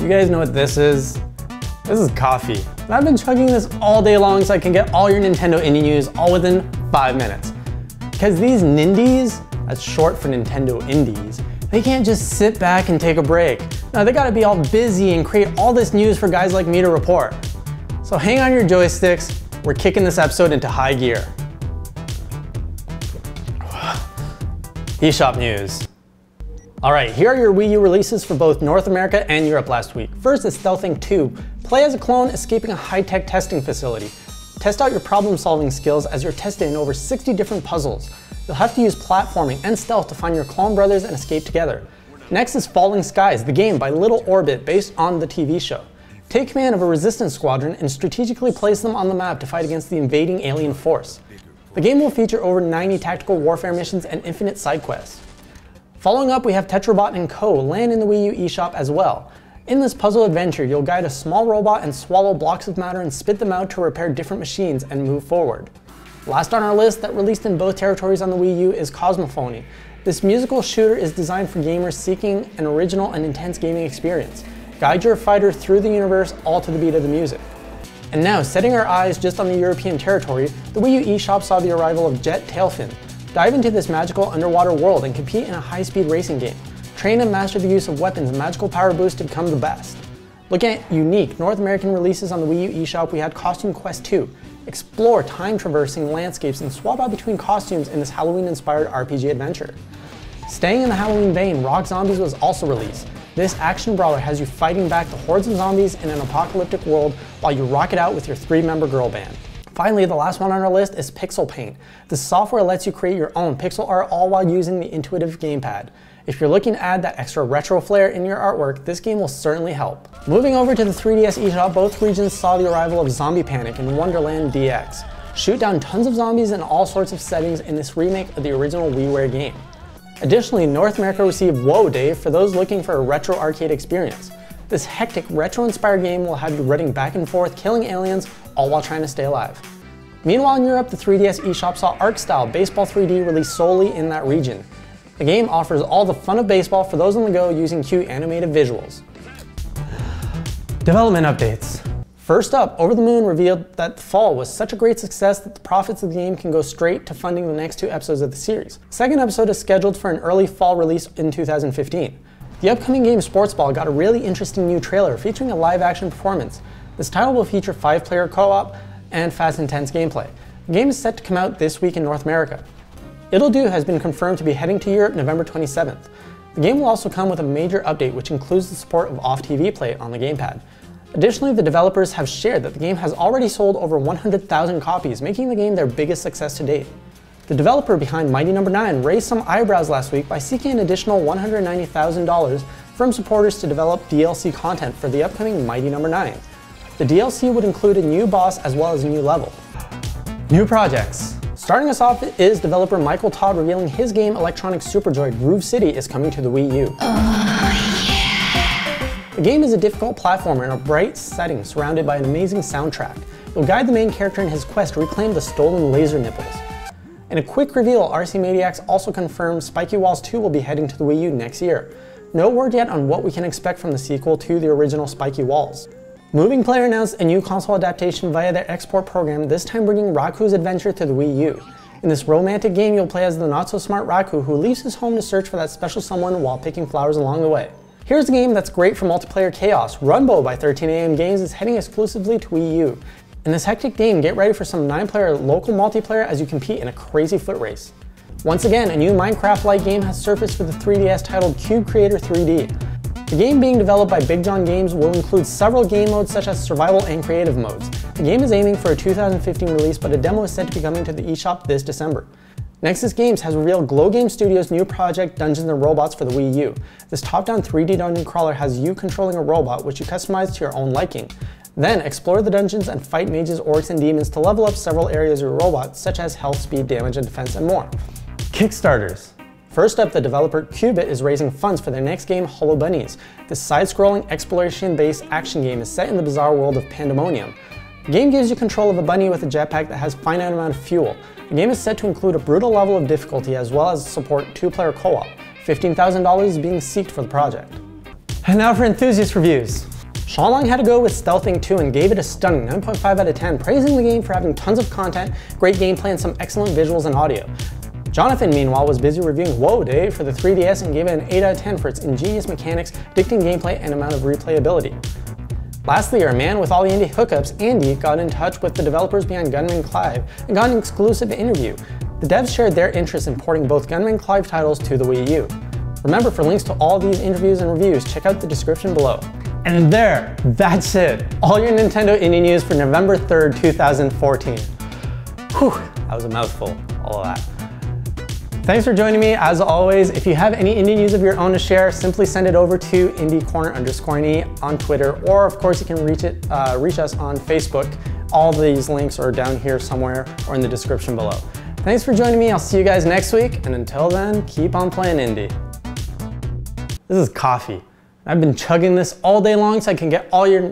You guys know what this is? This is coffee. And I've been chugging this all day long so I can get all your Nintendo indie news all within 5 minutes. Because these Nindies, that's short for Nintendo Indies, they can't just sit back and take a break. No, they gotta be all busy and create all this news for guys like me to report. So hang on your joysticks, we're kicking this episode into high gear. eShop news. Alright, here are your Wii U releases for both North America and Europe last week. First is Stealthing 2. Play as a clone escaping a high-tech testing facility. Test out your problem-solving skills as you're tested in over 60 different puzzles. You'll have to use platforming and stealth to find your clone brothers and escape together. Next is Falling Skies, the game by Little Orbit based on the TV show. Take command of a resistance squadron and strategically place them on the map to fight against the invading alien force. The game will feature over 90 tactical warfare missions and infinite side quests. Following up, we have Tetrabot & Co. land in the Wii U eShop as well. In this puzzle adventure, you'll guide a small robot and swallow blocks of matter and spit them out to repair different machines and move forward. Last on our list that released in both territories on the Wii U is Cosmophony. This musical shooter is designed for gamers seeking an original and intense gaming experience. Guide your fighter through the universe all to the beat of the music. And now, setting our eyes just on the European territory, the Wii U eShop saw the arrival of Jet Tailfin. Dive into this magical underwater world and compete in a high-speed racing game. Train and master the use of weapons and magical power boosts to become the best. Looking at unique North American releases on the Wii U eShop, we had Costume Quest 2. Explore time-traversing landscapes and swap out between costumes in this Halloween-inspired RPG adventure. Staying in the Halloween vein, Rock Zombies was also released. This action brawler has you fighting back the hordes of zombies in an apocalyptic world while you rock it out with your 3-member girl band. Finally, the last one on our list is Pixel Paint. This software lets you create your own pixel art all while using the intuitive gamepad. If you're looking to add that extra retro flair in your artwork, this game will certainly help. Moving over to the 3DS eShop, both regions saw the arrival of Zombie Panic and Wonderland DX. Shoot down tons of zombies in all sorts of settings in this remake of the original WiiWare game. Additionally, North America received Whoa Day for those looking for a retro arcade experience. This hectic, retro-inspired game will have you running back and forth, killing aliens, all while trying to stay alive. Meanwhile in Europe, the 3DS eShop saw Arc-Style Baseball 3D released solely in that region. The game offers all the fun of baseball for those on the go using cute animated visuals. Development updates. First up, Over the Moon revealed that The Fall was such a great success that the profits of the game can go straight to funding the next 2 episodes of the series. The second episode is scheduled for an early fall release in 2015. The upcoming game Sportsball got a really interesting new trailer featuring a live-action performance. This title will feature 5-player co-op and fast intense gameplay. The game is set to come out this week in North America. Ittle has been confirmed to be heading to Europe November 27th. The game will also come with a major update which includes the support of off-TV play on the gamepad. Additionally, the developers have shared that the game has already sold over 100,000 copies, making the game their biggest success to date. The developer behind Mighty No. 9 raised some eyebrows last week by seeking an additional $190,000 from supporters to develop DLC content for the upcoming Mighty No. 9. The DLC would include a new boss as well as a new level. New projects. Starting us off is developer Michael Todd revealing his game Electronic Superjoy Groove City is coming to the Wii U. The game is a difficult platformer in a bright setting surrounded by an amazing soundtrack. You'll guide the main character in his quest to reclaim the stolen laser nipples. In a quick reveal, RC Maniacs also confirmed Spiky Walls 2 will be heading to the Wii U next year. No word yet on what we can expect from the sequel to the original Spiky Walls. Moving Player announced a new console adaptation via their export program, this time bringing Raku's adventure to the Wii U. In this romantic game, you'll play as the not-so-smart Raku who leaves his home to search for that special someone while picking flowers along the way. Here's a game that's great for multiplayer chaos. Runbow by 13am Games is heading exclusively to Wii U. In this hectic game, get ready for some 9-player local multiplayer as you compete in a crazy foot race. Once again, a new Minecraft-like game has surfaced for the 3DS titled Cube Creator 3D. The game being developed by Big John Games will include several game modes such as survival and creative modes. The game is aiming for a 2015 release, but a demo is said to be coming to the eShop this December. Nexus Games has revealed Glow Game Studios' new project Dungeons & Robots for the Wii U. This top-down 3D dungeon crawler has you controlling a robot which you customize to your own liking. Then explore the dungeons and fight mages, orcs, and demons to level up several areas of your robot, such as health, speed, damage, and defense, and more. Kickstarters. First up, the developer Qubit is raising funds for their next game, Holobunnies. This side-scrolling, exploration-based action game is set in the bizarre world of Pandemonium. The game gives you control of a bunny with a jetpack that has a finite amount of fuel. The game is set to include a brutal level of difficulty as well as support 2-player co-op. $15,000 is being sought for the project. And now for Enthusiast reviews. Shanlong had to go with Stealthing 2 and gave it a stunning 9.5 out of 10, praising the game for having tons of content, great gameplay, and some excellent visuals and audio. Jonathan, meanwhile, was busy reviewing Whoa Day for the 3DS and gave it an 8 out of 10 for its ingenious mechanics, addicting gameplay, and amount of replayability. Lastly, our man with all the indie hookups, Andy, got in touch with the developers behind Gunman, Clive, and got an exclusive interview. The devs shared their interest in porting both Gunman and Clive titles to the Wii U. Remember, for links to all these interviews and reviews, check out the description below. And that's it. All your Nintendo indie news for November 3rd, 2014. Whew, that was a mouthful, all of that. Thanks for joining me, as always. If you have any indie news of your own to share, simply send it over to indiecorner_me on Twitter, or of course you can reach us on Facebook. All these links are down here somewhere or in the description below. Thanks for joining me. I'll see you guys next week, and until then, keep on playing indie. This is coffee. I've been chugging this all day long so I can get all your